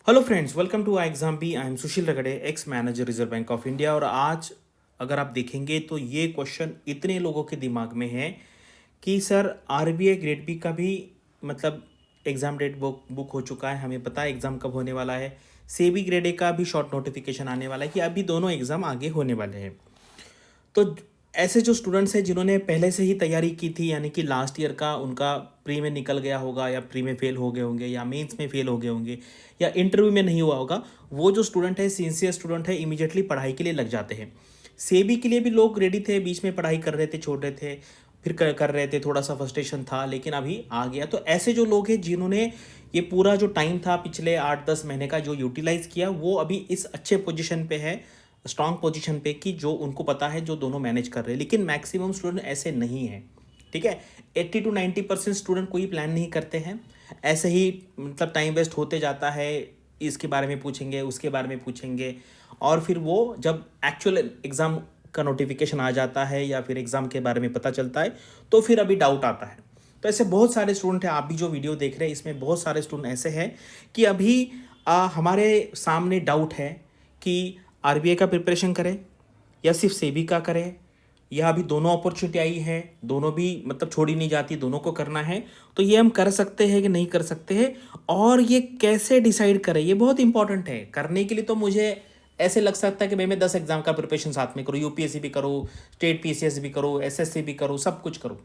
Hello friends, welcome to exam B. I am Sushil Ragade, ex manager Reserve Bank of India. और आज अगर आप देखेंगे तो ये क्वेश्चन इतने लोगों के दिमाग में है कि सर आरबीआई ग्रेड बी का भी मतलब एग्ज़ाम डेट बुक हो चुका है, हमें पता है एग्ज़ाम कब होने वाला है। सेबी ग्रेड ए का भी शॉर्ट नोटिफिकेशन आने वाला है कि अभी दोनों एग्ज़ाम आगे होने वाले हैं। तो ऐसे जो स्टूडेंट्स हैं जिन्होंने पहले से ही तैयारी की थी, यानी कि लास्ट ईयर का उनका प्री में निकल गया होगा या प्री में फेल हो गए होंगे या मेंस में फेल हो गए होंगे या इंटरव्यू में नहीं हुआ होगा, वो जो स्टूडेंट है, सिंसियर स्टूडेंट है, इमीडिएटली पढ़ाई के लिए लग जाते हैं। सेबी के लिए भी लोग रेडी थे, बीच में पढ़ाई कर रहे थे, छोड़ रहे थे, फिर कर रहे थे, थोड़ा सा फ्रस्ट्रेशन था, लेकिन अभी आ गया। तो ऐसे जो लोग हैं जिन्होंने ये पूरा जो टाइम था पिछले 8-10 महीने का जो यूटिलाइज किया, वो अभी इस अच्छे पोजीशन पे है, स्ट्रांग पोजीशन पे, कि जो उनको पता है, जो दोनों मैनेज कर रहे हैं। लेकिन मैक्सिमम स्टूडेंट ऐसे नहीं हैं, ठीक है। 80 to 90% स्टूडेंट कोई प्लान नहीं करते हैं, ऐसे ही मतलब टाइम वेस्ट होते जाता है। इसके बारे में पूछेंगे, उसके बारे में पूछेंगे, और फिर वो जब एक्चुअल एग्ज़ाम का नोटिफिकेशन आ जाता है या फिर एग्ज़ाम के बारे में पता चलता है तो फिर अभी डाउट आता है। तो ऐसे बहुत सारे स्टूडेंट हैं, आप भी जो वीडियो देख रहे हैं इसमें बहुत सारे स्टूडेंट ऐसे हैं कि अभी हमारे सामने डाउट है कि आरबीआई का प्रिपरेशन करें या सिर्फ सेबी का करें, या अभी दोनों अपॉर्चुनिटी आई है, दोनों भी मतलब छोड़ी नहीं जाती, दोनों को करना है। तो ये हम कर सकते हैं कि नहीं कर सकते हैं, और ये कैसे डिसाइड करें, ये बहुत इंपॉर्टेंट है। करने के लिए तो मुझे ऐसे लग सकता है कि भाई मैं 10 एग्जाम का प्रिपरेशन साथ में करूँ, यूपीएससी भी करूँ, स्टेट पीसीएस भी करूँ, एसएससी भी करूँ, सब कुछ करूँ,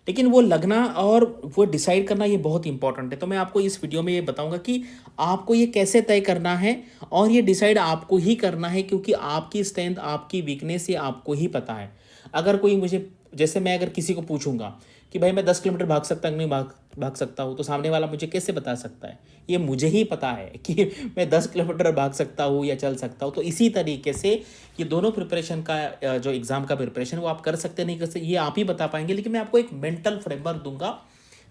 लेकिन वो लगना और वो डिसाइड करना ये बहुत इंपॉर्टेंट है। तो मैं आपको इस वीडियो में ये बताऊंगा कि आपको ये कैसे तय करना है, और ये डिसाइड आपको ही करना है, क्योंकि आपकी स्ट्रेंथ, आपकी वीकनेस ये आपको ही पता है। अगर कोई मुझे, जैसे मैं अगर किसी को पूछूंगा कि भाई मैं 10 किलोमीटर भाग सकता हूँ, नहीं भाग भाग सकता हूँ, तो सामने वाला मुझे कैसे बता सकता है? ये मुझे ही पता है कि मैं 10 किलोमीटर भाग सकता हूँ या चल सकता हूँ। तो इसी तरीके से ये दोनों प्रिपरेशन का जो एग्ज़ाम का प्रिपरेशन, वो आप कर सकते नहीं कर सकते, ये आप ही बता पाएंगे। लेकिन मैं आपको एक मेंटल फ्रेमवर्क दूंगा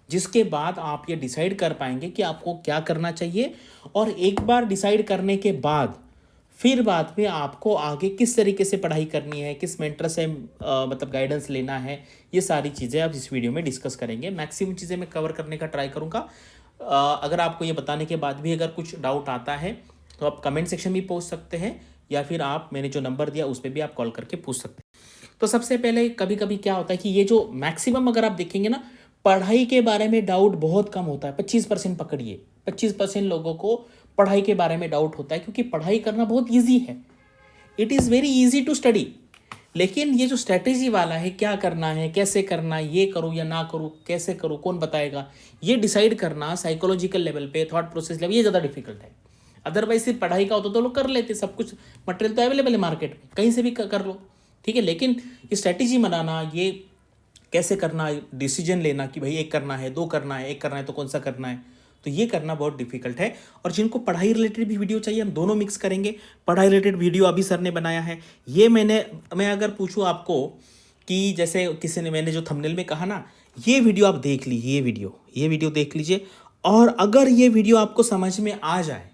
जिसके बाद आप ये डिसाइड कर पाएंगे कि आपको क्या करना चाहिए। और एक बार डिसाइड करने के बाद फिर बाद में आपको आगे किस तरीके से पढ़ाई करनी है, किस मेंटर से मतलब गाइडेंस लेना है, ये सारी चीज़ें आप इस वीडियो में डिस्कस करेंगे। मैक्सिमम चीज़ें मैं कवर करने का ट्राई करूँगा। अगर आपको ये बताने के बाद भी अगर कुछ डाउट आता है तो आप कमेंट सेक्शन में पूछ सकते हैं, या फिर आप मैंने जो नंबर दिया उस पर भी आप कॉल करके पूछ सकते हैं। तो सबसे पहले कभी कभी क्या होता है कि ये जो मैक्सिमम अगर आप देखेंगे ना, पढ़ाई के बारे में डाउट बहुत कम होता है। 25% पकड़िए, 25% लोगों को पढ़ाई के बारे में डाउट होता है, क्योंकि पढ़ाई करना बहुत ईजी है। It is very easy to study. लेकिन ये जो स्ट्रैटेजी वाला है, क्या करना है, कैसे करना है, ये करूँ या ना करूँ, कैसे करूँ, कौन बताएगा, ये डिसाइड करना साइकोलॉजिकल लेवल पे, थॉट प्रोसेस लेवल, ये ज़्यादा डिफिकल्ट है। अदरवाइज सिर्फ पढ़ाई का होता तो लोग कर लेते, सब कुछ मटेरियल तो अवेलेबल है मार्केट में, कहीं से भी कर लो, ठीक है। लेकिन ये स्ट्रैटेजी बनाना, ये कैसे करना, डिसीजन लेना कि भाई एक करना है, दो करना है, एक करना है तो कौन सा करना है, तो ये करना बहुत डिफिकल्ट है। और जिनको पढ़ाई रिलेटेड भी वीडियो चाहिए, हम दोनों मिक्स करेंगे। पढ़ाई रिलेटेड वीडियो अभी सर ने बनाया है, ये मैं अगर पूछूं आपको कि जैसे किसी ने, मैंने जो थंबनेल में कहा ना, ये वीडियो आप देख लीजिए, ये वीडियो देख लीजिए, और अगर ये वीडियो आपको समझ में आ जाए,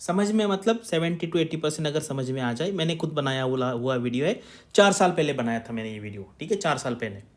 समझ में मतलब 70 to 80% अगर समझ में आ जाए, मैंने खुद बनाया हुआ वीडियो है, 4 साल पहले बनाया था मैंने ये वीडियो, ठीक है, 4 साल पहले।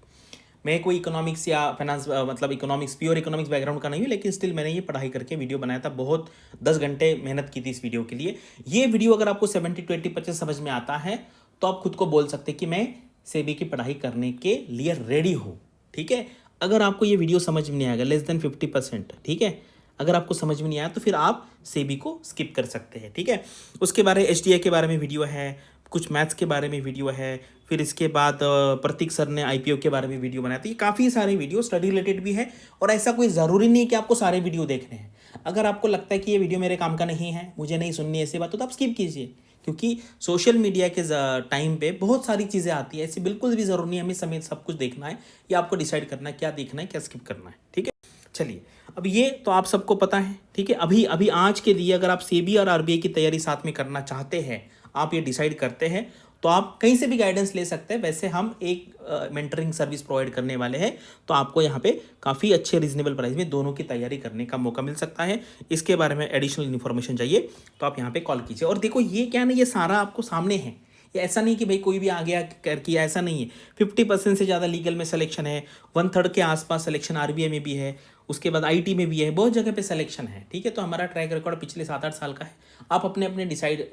मैं कोई इकोनॉमिक्स या फाइनेंस मतलब इकोनॉमिक्स, प्योर इकोनॉमिक्स बैकग्राउंड का नहीं हूँ, लेकिन स्टिल मैंने ये पढ़ाई करके वीडियो बनाया था, बहुत 10 घंटे मेहनत की थी इस वीडियो के लिए। ये वीडियो अगर आपको 70 to 80% समझ में आता है तो आप खुद को बोल सकते हैं कि मैं सेबी की पढ़ाई करने के लिए रेडी हूँ, ठीक है। अगर आपको ये वीडियो समझ में नहीं आएगा, लेस देन 50%, ठीक है, अगर आपको समझ में नहीं आया तो फिर आप सेबी को स्किप कर सकते हैं, ठीक है। उसके बारे एचडीआई के बारे में वीडियो है, कुछ मैथ्स के बारे में वीडियो है, फिर इसके बाद प्रतीक सर ने आईपीओ के बारे में वीडियो बनाया। तो ये काफ़ी सारे वीडियो स्टडी रिलेटेड भी है, और ऐसा कोई ज़रूरी नहीं है कि आपको सारे वीडियो देखने हैं। अगर आपको लगता है कि ये वीडियो मेरे काम का नहीं है, मुझे नहीं सुननी ऐसी बात, तो आप स्किप कीजिए, क्योंकि सोशल मीडिया के टाइम पे बहुत सारी चीज़ें आती है, ऐसी बिल्कुल भी ज़रूरी नहीं है हमें समेत सब कुछ देखना है, या आपको डिसाइड करना है क्या देखना है, क्या स्किप करना है, ठीक है। चलिए, अब ये तो आप सबको पता है, ठीक है। अभी अभी आज के लिए अगर आप सेबी और आरबीआई की तैयारी साथ में करना चाहते हैं, आप ये डिसाइड करते हैं, तो आप कहीं से भी गाइडेंस ले सकते हैं। वैसे हम एक मेंटरिंग सर्विस प्रोवाइड करने वाले हैं, तो आपको यहाँ पे काफ़ी अच्छे रीजनेबल प्राइस में दोनों की तैयारी करने का मौका मिल सकता है। इसके बारे में एडिशनल इन्फॉर्मेशन चाहिए तो आप यहाँ पे कॉल कीजिए। और देखो, ये क्या ना, ये सारा आपको सामने है, ये ऐसा नहीं कि भाई कोई भी आ गया कर किया, ऐसा नहीं है। 50% से ज़्यादा लीगल में सिलेक्शन है, 1/3 के आसपास सिलेक्शन आरबीआई में भी है, उसके बाद आईटी में भी है, बहुत जगह पे सिलेक्शन है, ठीक है। तो हमारा ट्रैक रिकॉर्ड पिछले 7-8 साल का है। आप अपने अपने डिसाइड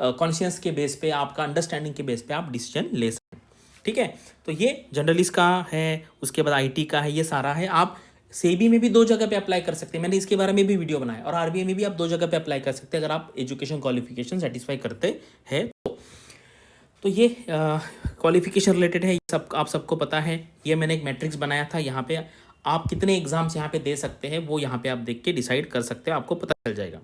कॉन्शियस के बेस पे, आपका अंडरस्टैंडिंग के बेस पे आप डिसीजन ले सकते हैं, ठीक है। तो ये जनरलिस्ट का है, उसके बाद आईटी का है, ये सारा है। आप सेबी में भी 2 जगह पे अप्लाई कर सकते हैं, मैंने इसके बारे में भी वीडियो बनाया, और आरबीआई में भी आप 2 जगह पे अप्लाई कर सकते हैं अगर आप एजुकेशन क्वालिफिकेशन सेटिस्फाई करते हैं तो ये क्वालिफिकेशन रिलेटेड है, सब आप सबको पता है। ये मैंने एक मैट्रिक्स बनाया था, यहाँ पे आप कितने एग्जाम्स यहाँ पे दे सकते हैं वो यहाँ पे आप देख के डिसाइड कर सकते हैं, आपको पता चल जाएगा,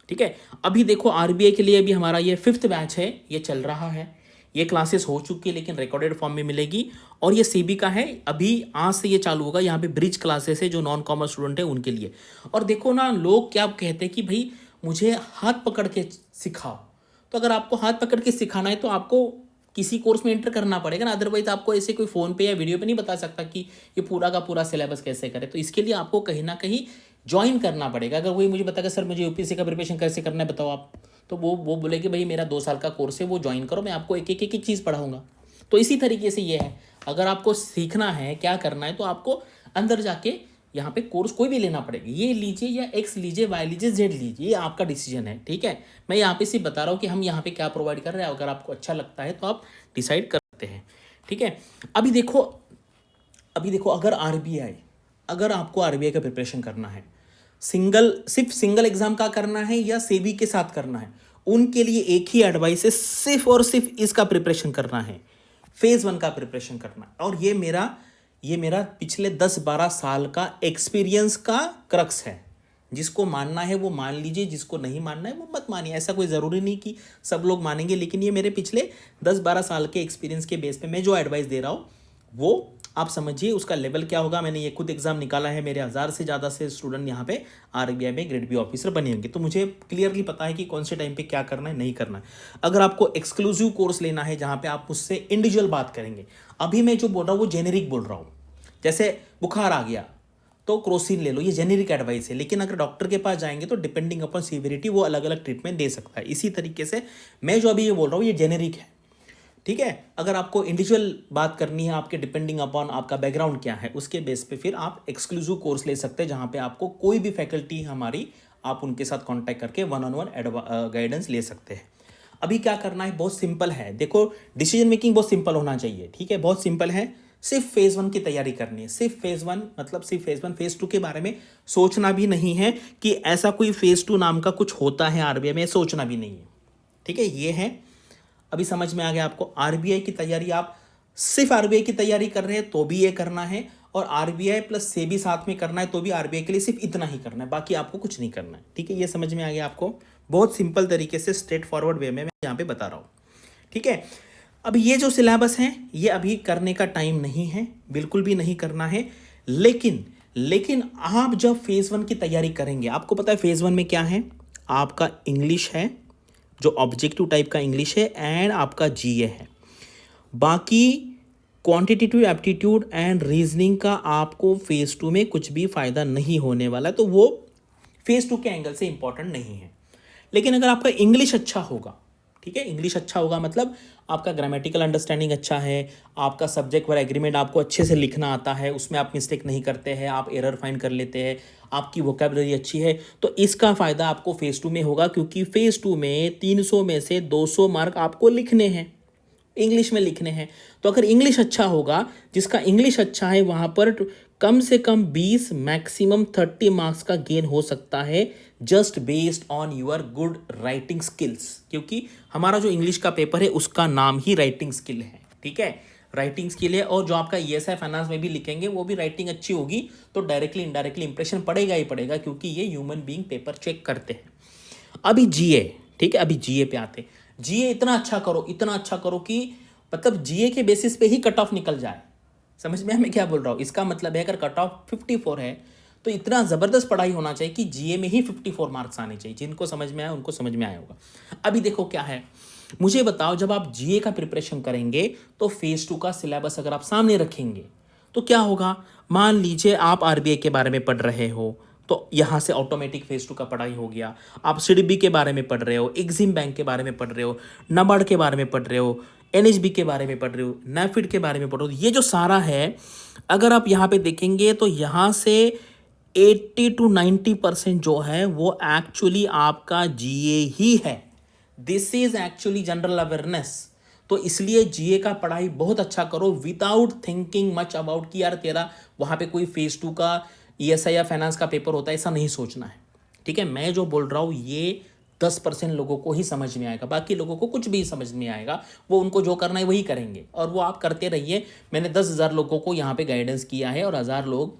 ठीक है। अभी देखो आरबीआई के लिए अभी हमारा ये 5th बैच है, ये चल रहा है। ये क्लासेस हो चुकी है लेकिन रिकॉर्डेड फॉर्म में मिलेगी। और ये सीबी का है, अभी आज से ये चालू होगा। यहाँ पे ब्रिज क्लासेस है जो नॉन कॉमर्स स्टूडेंट है उनके लिए। और देखो ना, लोग क्या कहते हैं कि भाई मुझे हाथ पकड़ के सिखाओ। तो अगर आपको हाथ पकड़ के सिखाना है तो आपको किसी कोर्स में एंटर करना पड़ेगा ना, अदरवाइज आपको ऐसे कोई फ़ोन पे या वीडियो पे नहीं बता सकता कि ये पूरा का पूरा सिलेबस कैसे करें। तो इसके लिए आपको कहीं ना कहीं ज्वाइन करना पड़ेगा। अगर वही मुझे बताएगा सर मुझे यूपीएससी का प्रिपरेशन कैसे करना है बताओ आप, तो वो बोले कि भाई मेरा 2 साल का कोर्स है, वो ज्वाइन करो, मैं आपको एक एक चीज़ पढ़ाऊँगा। तो इसी तरीके से ये है, अगर आपको सीखना है क्या करना है तो आपको अंदर जाके यहाँ पे कोर्स कोई भी लेना पड़ेगा। ये लीजिए या एक्स लीजिए, वाई लीजिए, जेड लीजिए, ये आपका डिसीजन है, ठीक है। मैं यहाँ पे सिर्फ बता रहा हूँ कि हम यहाँ पे क्या प्रोवाइड कर रहे हैं। अगर आपको अच्छा लगता है तो आप डिसाइड कर सकते हैं, ठीक है। अभी देखो अगर आपको आरबीआई का प्रिपरेशन करना है, सिर्फ सिंगल एग्जाम का करना है या सेबी के साथ करना है, उनके लिए एक ही एडवाइस है, सिर्फ और सिर्फ इसका प्रिपरेशन करना है, फेज 1 का प्रिपरेशन करना है। और ये मेरा पिछले 10-12 साल का एक्सपीरियंस का क्रक्स है। जिसको मानना है वो मान लीजिए, जिसको नहीं मानना है वो मत मानिए। ऐसा कोई ज़रूरी नहीं कि सब लोग मानेंगे, लेकिन ये मेरे पिछले 10-12 साल के एक्सपीरियंस के बेस पे मैं जो एडवाइस दे रहा हूँ वो आप समझिए उसका लेवल क्या होगा। मैंने ये खुद एग्जाम निकाला है, मेरे 1000 से ज़्यादा से स्टूडेंट यहाँ पे आरबीआई में ग्रेड बी ऑफिसर बने होंगे, तो मुझे क्लियरली पता है कि कौन से टाइम पे क्या करना है, नहीं करना है। अगर आपको एक्सक्लूसिव कोर्स लेना है जहाँ पे आप मुझसे इंडिविजुअल बात करेंगे, अभी मैं जो बोल रहा हूँ वो जेनेरिक बोल रहा हूँ। जैसे बुखार आ गया तो क्रोसिन ले लो, ये जेनेरिक एडवाइस है। लेकिन अगर डॉक्टर के पास जाएंगे तो डिपेंडिंग अपॉन सीवियरिटी वो अलग अलग ट्रीटमेंट दे सकता है। इसी तरीके से मैं जो अभी ये बोल रहा हूँ ये जेनेरिक है, ठीक है। अगर आपको इंडिविजुअल बात करनी है, आपके डिपेंडिंग अपॉन आपका बैकग्राउंड क्या है, उसके बेस पे फिर आप एक्सक्लूसिव कोर्स ले सकते हैं जहाँ पे आपको कोई भी फैकल्टी हमारी, आप उनके साथ कांटेक्ट करके 1-on-1 गाइडेंस ले सकते हैं। अभी क्या करना है, बहुत सिंपल है। देखो डिसीजन मेकिंग बहुत सिंपल होना चाहिए, ठीक है, बहुत सिंपल है। सिर्फ फेज 1 की तैयारी करनी है, सिर्फ फेज 1, मतलब सिर्फ फेज 1। फेज 2 के बारे में सोचना भी नहीं है कि ऐसा कोई फेज 2 नाम का कुछ होता है आरबीआई में, सोचना भी नहीं है, ठीक है। ये है, अभी समझ में आ गया आपको। आरबीआई की तैयारी, आप सिर्फ आरबीआई की तैयारी कर रहे हैं तो भी ये करना है, और आरबीआई प्लस सेबी साथ में करना है तो भी आरबीआई के लिए सिर्फ इतना ही करना है, बाकी आपको कुछ नहीं करना है, ठीक है। ये समझ में आ गया आपको, बहुत सिंपल तरीके से स्ट्रेट फॉरवर्ड वे में मैं यहाँ पे बता रहा हूँ, ठीक है। अभी ये जो सिलेबस है ये अभी करने का टाइम नहीं है, बिल्कुल भी नहीं करना है। लेकिन आप जब फेज 1 की तैयारी करेंगे, आपको पता है फेज 1 में क्या है, आपका इंग्लिश है जो ऑब्जेक्टिव टाइप का इंग्लिश है, एंड आपका जीए है। बाकी क्वांटिटेटिव एप्टीट्यूड एंड रीजनिंग का आपको फेज 2 में कुछ भी फायदा नहीं होने वाला है, तो वो फेज 2 के एंगल से इंपॉर्टेंट नहीं है। लेकिन अगर आपका इंग्लिश अच्छा होगा, ठीक है, इंग्लिश अच्छा होगा मतलब आपका ग्रामेटिकल अंडरस्टैंडिंग अच्छा है, आपका सब्जेक्ट वर एग्रीमेंट आपको अच्छे से लिखना आता है, उसमें आप मिस्टेक नहीं करते हैं, आप एरर फाइंड कर लेते हैं, आपकी वोकैबुलरी अच्छी है, तो इसका फ़ायदा आपको फेज़ 2 में होगा। क्योंकि फेज़ 2 में 300 में से 200 मार्क आपको लिखने हैं, इंग्लिश में लिखने हैं। तो अगर इंग्लिश अच्छा होगा, जिसका इंग्लिश अच्छा है वहाँ पर कम से कम 20 मैक्सिमम 30 मार्क्स का गेन हो सकता है, just based on your good writing skills. क्योंकि हमारा जो इंग्लिश का पेपर है उसका नाम ही राइटिंग स्किल है, ठीक है, राइटिंग स्किल है। और जो आपका ईएसआई फाइनेंस में भी लिखेंगे वो भी राइटिंग अच्छी होगी, तो डायरेक्टली इनडायरेक्टली इंप्रेशन पड़ेगा ही पड़ेगा, क्योंकि ये ह्यूमन बीइंग पेपर चेक करते हैं। अभी जीए, ठीक है, अभी जीए पे आते हैं। जीए इतना अच्छा करो कि मतलब जीए के बेसिस पे ही कट ऑफ निकल जाए। समझ में मैं क्या बोल रहा हूँ? इसका मतलब है अगर कट ऑफ 54 है तो इतना ज़बरदस्त पढ़ाई होना चाहिए कि जीए में ही 54 मार्क्स आने चाहिए। जिनको समझ में आया उनको समझ में आया होगा। अभी देखो क्या है, मुझे बताओ, जब आप जीए का प्रिपरेशन करेंगे तो फेज़ 2 का सिलेबस अगर आप सामने रखेंगे तो क्या होगा। मान लीजिए आप आरबीआई के बारे में पढ़ रहे हो, तो यहाँ से ऑटोमेटिक फेज़ 2 का पढ़ाई हो गया। आप सीडीबी के बारे में पढ़ रहे हो, एग्जिम बैंक के बारे में पढ़ रहे हो, नाबार्ड के बारे में पढ़ रहे हो, एनएचबी के बारे में पढ़ रहे हो, नेफिड के बारे में पढ़ रहे हो। ये जो सारा है, अगर आप यहाँ पे देखेंगे तो यहाँ से 80 to 90% जो है वो एक्चुअली आपका जीए ही है। This is actually general awareness. तो इसलिए जीए का पढ़ाई बहुत अच्छा करो विदाउट थिंकिंग मच अबाउट कि यार तेरा वहाँ पे कोई फेज 2 का ईएसआई या फाइनेंस का पेपर होता है, ऐसा नहीं सोचना है। ठीक है, मैं जो बोल रहा हूँ ये 10% लोगों को ही समझ में आएगा, बाकी लोगों को कुछ भी समझ में आएगा, वो उनको जो करना है वही करेंगे और वो आप करते रहिए। मैंने 10,000 लोगों को यहाँ पे गाइडेंस किया है और 1000 लोग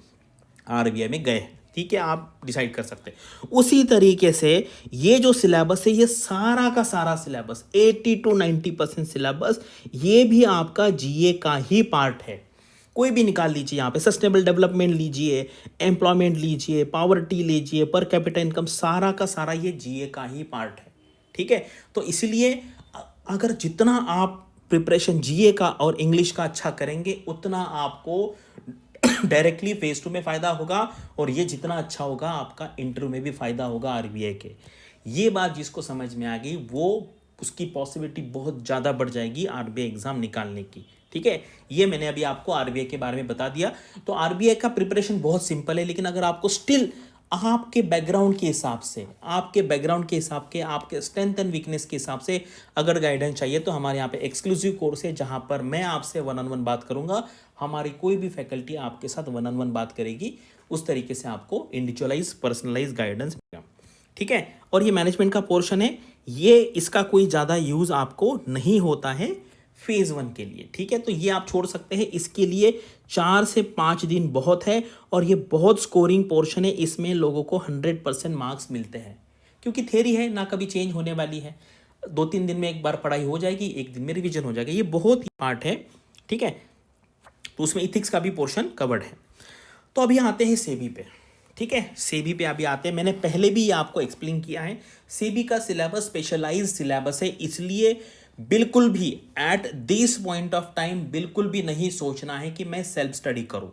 आरबीआई में गए। ठीक है, आप डिसाइड कर सकते हैं। उसी तरीके से ये जो सिलेबस है, ये सारा का सारा सिलेबस 80 to 90% सिलेबस ये भी आपका जीए का ही पार्ट है। कोई भी निकाल लीजिए, यहाँ पे सस्टेनेबल डेवलपमेंट लीजिए, एम्प्लॉयमेंट लीजिए, पॉवर्टी लीजिए, पर कैपिटा इनकम, सारा का सारा ये जीए का ही पार्ट है। ठीक है, तो इसलिए अगर जितना आप प्रिपरेशन जीए का और इंग्लिश का अच्छा करेंगे उतना आपको डायरेक्टली फेज 2 में फ़ायदा होगा और ये जितना अच्छा होगा आपका इंटरव्यू में भी फ़ायदा होगा आरबीआई के। ये बात जिसको समझ में आ गई वो उसकी पॉसिबिलिटी बहुत ज़्यादा बढ़ जाएगी आरबीआई एग्ज़ाम निकालने की। ठीक है, ये मैंने अभी आपको आरबीआई के बारे में बता दिया। तो आरबीआई का प्रिपरेशन बहुत सिंपल है, लेकिन अगर आपको स्टिल आपके बैकग्राउंड के हिसाब से, आपके स्ट्रेंथ एंड वीकनेस के हिसाब से अगर गाइडेंस चाहिए तो हमारे यहाँ पे एक्सक्लूसिव कोर्स है जहाँ पर मैं आपसे 1-on-1 बात करूँगा। हमारी कोई भी फैकल्टी आपके साथ 1-on-1 बात करेगी, उस तरीके से आपको इंडिविजुअलाइज पर्सनलाइज गाइडेंस मिलेगा। ठीक है, और ये मैनेजमेंट का पोर्शन है, ये इसका कोई ज़्यादा यूज़ आपको नहीं होता है फेज़ 1 के लिए। ठीक है, तो ये आप छोड़ सकते हैं, इसके लिए 4 से 5 दिन बहुत है और ये बहुत स्कोरिंग पोर्शन है, इसमें लोगों को 100% मार्क्स मिलते हैं क्योंकि थ्योरी है ना, कभी चेंज होने वाली है। 2-3 दिन में एक बार पढ़ाई हो जाएगी, एक दिन में रिवीजन हो जाएगा, ये बहुत ही पार्ट है। ठीक है, तो उसमें इथिक्स का भी पोर्शन कवर्ड है। तो अभी आते हैं सेबी पे। ठीक है, सेबी पे अभी आते हैं, मैंने पहले भी ये आपको एक्सप्लेन किया है। सेबी का सिलेबस स्पेशलाइज्ड सिलेबस है, इसलिए बिल्कुल भी at this point of time बिल्कुल भी नहीं सोचना है कि मैं सेल्फ स्टडी करूं,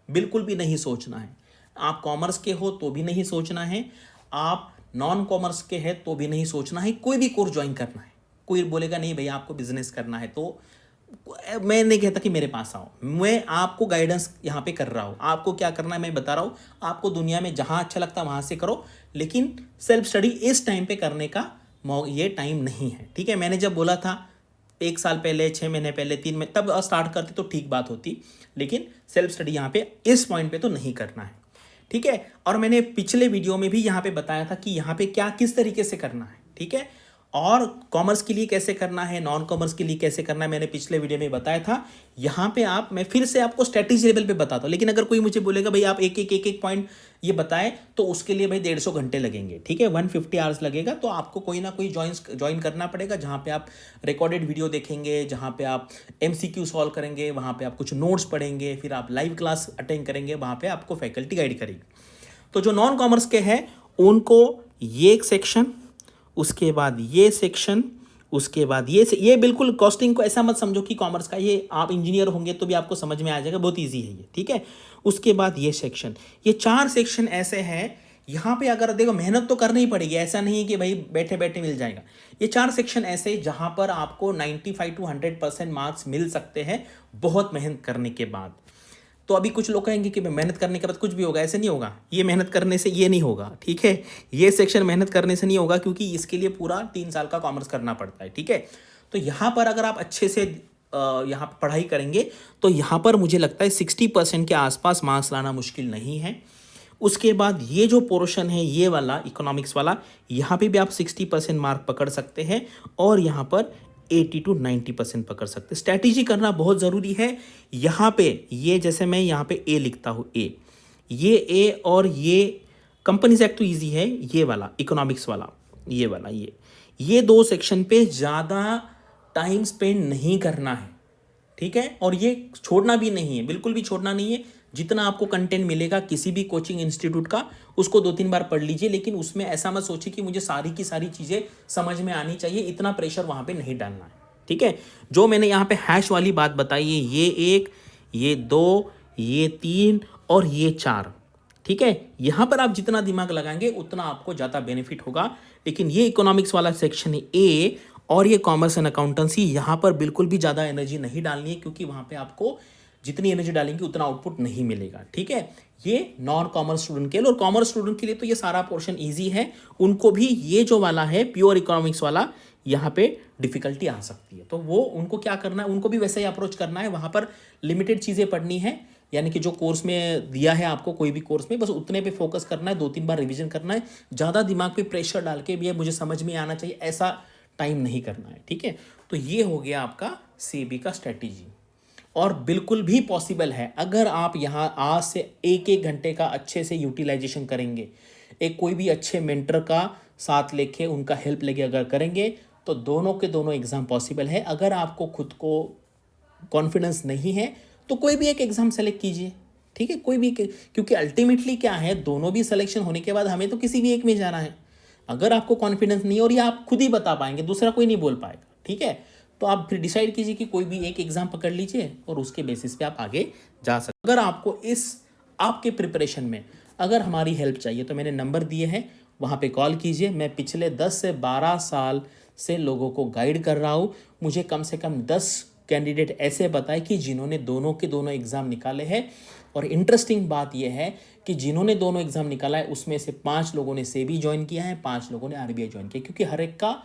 बिल्कुल भी नहीं सोचना है। आप कॉमर्स के हो तो भी नहीं सोचना है, आप नॉन कॉमर्स के हैं तो भी नहीं सोचना है, कोई भी कोर्स ज्वाइन करना है। कोई बोलेगा नहीं भैया आपको बिजनेस करना है, तो मैं नहीं कहता कि मेरे पास आओ, मैं आपको गाइडेंस यहाँ पे कर रहा हूँ। आपको क्या करना है मैं बता रहा हूँ, आपको दुनिया में जहाँ अच्छा लगता है वहाँ से करो, लेकिन सेल्फ स्टडी इस टाइम पे करने का ये टाइम नहीं है। ठीक है, मैंने जब बोला था 1 साल पहले, 6 महीने पहले, 3 महीने, तब स्टार्ट करते तो ठीक बात होती, लेकिन सेल्फ स्टडी यहाँ पे इस पॉइंट पे तो नहीं करना है। ठीक है, और मैंने पिछले वीडियो में भी यहाँ पे बताया था कि यहाँ पे क्या किस तरीके से करना है। ठीक है, और कॉमर्स के लिए कैसे करना है, नॉन कॉमर्स के लिए कैसे करना है, मैंने पिछले वीडियो में बताया था। यहाँ पे मैं फिर से आपको स्ट्रेटेजी लेवल पे बताता हूँ, लेकिन अगर कोई मुझे बोलेगा भाई आप एक पॉइंट ये बताए, तो उसके लिए भाई 150 घंटे लगेंगे। ठीक है, 150 आवर्स लगेगा, तो आपको कोई ना कोई ज्वाइन करना पड़ेगा, जहाँ पे आप रिकॉर्डेड वीडियो देखेंगे, जहाँ पे आप MCQ सॉल्व करेंगे, वहाँ पे आप कुछ नोट्स पढ़ेंगे, फिर आप लाइव क्लास अटेंड करेंगे, वहाँ पे आपको फैकल्टी गाइड करेगी। तो जो नॉन कॉमर्स के हैं उनको ये एक सेक्शन, उसके बाद ये सेक्शन, उसके बाद ये बिल्कुल कॉस्टिंग को ऐसा मत समझो कि कॉमर्स का, ये आप इंजीनियर होंगे तो भी आपको समझ में आ जाएगा, बहुत इजी है ये। ठीक है, उसके बाद ये सेक्शन, ये 4 सेक्शन ऐसे हैं। यहाँ पे अगर देखो मेहनत तो करनी ही पड़ेगी, ऐसा नहीं है कि भाई बैठे बैठे मिल जाएगा। ये 4 सेक्शन ऐसे जहाँ पर आपको 95 to 100% मार्क्स मिल सकते हैं बहुत मेहनत करने के बाद। तो अभी कुछ लोग कहेंगे कि मेहनत करने के बाद कुछ भी होगा, ऐसे नहीं होगा। ये मेहनत करने से ये नहीं होगा। ठीक है, ये सेक्शन मेहनत करने से नहीं होगा, क्योंकि इसके लिए पूरा 3 साल का कॉमर्स करना पड़ता है। ठीक है, तो यहाँ पर अगर आप अच्छे से यहाँ पर पढ़ाई करेंगे तो यहाँ पर मुझे लगता है 60% के आसपास मार्क्स लाना मुश्किल नहीं है। उसके बाद ये जो पोर्शन है ये वाला इकोनॉमिक्स वाला, यहाँ पे भी आप 60% मार्क पकड़ सकते हैं और यहाँ पर 80 to 90% पकड़ सकते हैं। स्ट्रैटेजी करना बहुत ज़रूरी है। यहाँ पे ये जैसे मैं यहाँ पे ए लिखता हूँ, ये और ये कंपनीज एक्ट तो ईजी है, ये वाला इकोनॉमिक्स वाला, ये वाला, ये 2 सेक्शन पे ज़्यादा टाइम स्पेंड नहीं करना है। ठीक है, और ये छोड़ना भी नहीं है, बिल्कुल भी छोड़ना नहीं है। जितना आपको कंटेंट मिलेगा किसी भी कोचिंग इंस्टीट्यूट का, उसको 2-3 बार पढ़ लीजिए, लेकिन उसमें ऐसा मत सोचिए कि मुझे सारी की सारी चीज़ें समझ में आनी चाहिए, इतना प्रेशर वहाँ पे नहीं डालना है। ठीक है, जो मैंने यहाँ पे हैश वाली बात बताई है, ये 1, ये 2, ये 3 और ये 4। ठीक है, यहाँ पर आप जितना दिमाग लगाएंगे उतना आपको ज़्यादा बेनिफिट होगा। लेकिन ये इकोनॉमिक्स वाला सेक्शन है ए, और ये कॉमर्स एंड अकाउंटेंसी, यहाँ पर बिल्कुल भी ज़्यादा एनर्जी नहीं डालनी है, क्योंकि वहाँ पे आपको जितनी एनर्जी डालेंगे उतना आउटपुट नहीं मिलेगा, ठीक है। ये नॉन कॉमर्स स्टूडेंट के लिए, और कॉमर्स स्टूडेंट के लिए तो ये सारा पोर्शन इजी है, उनको भी ये जो वाला है प्योर इकोनॉमिक्स वाला यहाँ पे डिफिकल्टी आ सकती है। तो वो उनको क्या करना है, उनको भी वैसे ही अप्रोच करना है, वहाँ पर लिमिटेड चीज़ें पढ़नी है, यानी कि जो कोर्स में दिया है आपको कोई भी कोर्स में, बस उतने पे फोकस करना है, 2-3 बार रिवीजन करना है, ज़्यादा दिमाग पे प्रेशर डाल के भी मुझे समझ में आना चाहिए ऐसा टाइम नहीं करना है, ठीक है। तो ये हो गया आपका सीबी का स्ट्रेटेजी, और बिल्कुल भी पॉसिबल है अगर आप यहाँ आज से 1-1 घंटे का अच्छे से यूटिलाइजेशन करेंगे, एक कोई भी अच्छे मेंटर का साथ लेके उनका हेल्प लेके अगर करेंगे तो दोनों के दोनों एग्ज़ाम पॉसिबल है। अगर आपको खुद को कॉन्फिडेंस नहीं है तो कोई भी एक एग्ज़ाम सेलेक्ट कीजिए, ठीक है, कोई भी, क्योंकि अल्टीमेटली क्या है, दोनों भी सिलेक्शन होने के बाद हमें तो किसी भी एक में जाना है। अगर आपको कॉन्फिडेंस नहीं है, और ये आप खुद ही बता पाएंगे, दूसरा कोई नहीं बोल पाएगा, ठीक है, तो आप फिर डिसाइड कीजिए कि कोई भी एक एग्ज़ाम पकड़ लीजिए और उसके बेसिस पे आप आगे जा सकते। अगर आपको इस आपके प्रिपरेशन में अगर हमारी हेल्प चाहिए तो मैंने नंबर दिए हैं, वहाँ पे कॉल कीजिए। मैं पिछले 10 से 12 साल से लोगों को गाइड कर रहा हूँ। मुझे कम से कम 10 कैंडिडेट ऐसे बताए कि जिन्होंने दोनों के दोनों एग्ज़ाम निकाले हैं, और इंटरेस्टिंग बात यह है कि जिन्होंने दोनों एग्ज़ाम निकाला है उसमें से 5 लोगों ने सेबी ज्वाइन किया है, 5 लोगों ने आरबीआई ज्वाइन किया, क्योंकि हर एक का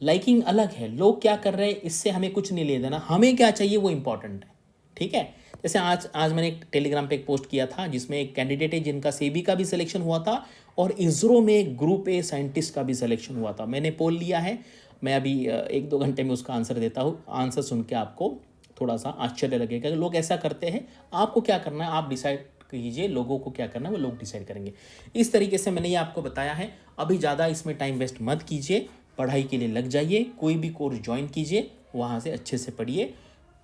लाइकिंग अलग है। लोग क्या कर रहे हैं इससे हमें कुछ नहीं ले देना, हमें क्या चाहिए वो इंपॉर्टेंट है, ठीक है। जैसे आज मैंने एक टेलीग्राम पे एक पोस्ट किया था जिसमें एक कैंडिडेट है जिनका सेबी का भी सिलेक्शन हुआ था और इसरो में एक ग्रुप ए साइंटिस्ट का भी सिलेक्शन हुआ था। मैंने पोल लिया है, मैं अभी 1-2 घंटे में उसका आंसर देता हूँ। आंसर सुन के आपको थोड़ा सा आश्चर्य लगेगा, लोग ऐसा करते हैं। आपको क्या करना है, आप डिसाइड कीजिए, लोगों को क्या करना है वो लोग डिसाइड करेंगे। इस तरीके से मैंने ये आपको बताया है। अभी ज़्यादा इसमें टाइम वेस्ट मत कीजिए, पढ़ाई के लिए लग जाइए, कोई भी कोर्स ज्वाइन कीजिए, वहाँ से अच्छे से पढ़िए,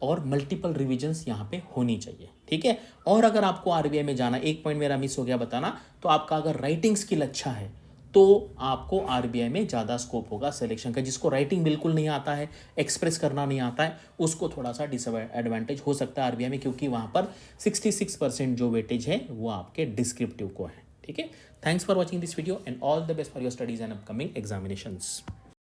और मल्टीपल रिविजन्स यहाँ पे होनी चाहिए, ठीक है। और अगर आपको आरबीआई में जाना, एक पॉइंट मेरा मिस हो गया बताना, तो आपका अगर राइटिंग स्किल अच्छा है तो आपको आरबीआई में ज़्यादा स्कोप होगा सिलेक्शन का। जिसको राइटिंग बिल्कुल नहीं आता है, एक्सप्रेस करना नहीं आता है, उसको थोड़ा सा डिसएडवांटेज हो सकता है आरबीआई में, क्योंकि वहाँ पर 66% जो वेटेज है वो आपके डिस्क्रिप्टिव को है, ठीक है। Thanks for watching this video and all the best for your studies and upcoming examinations.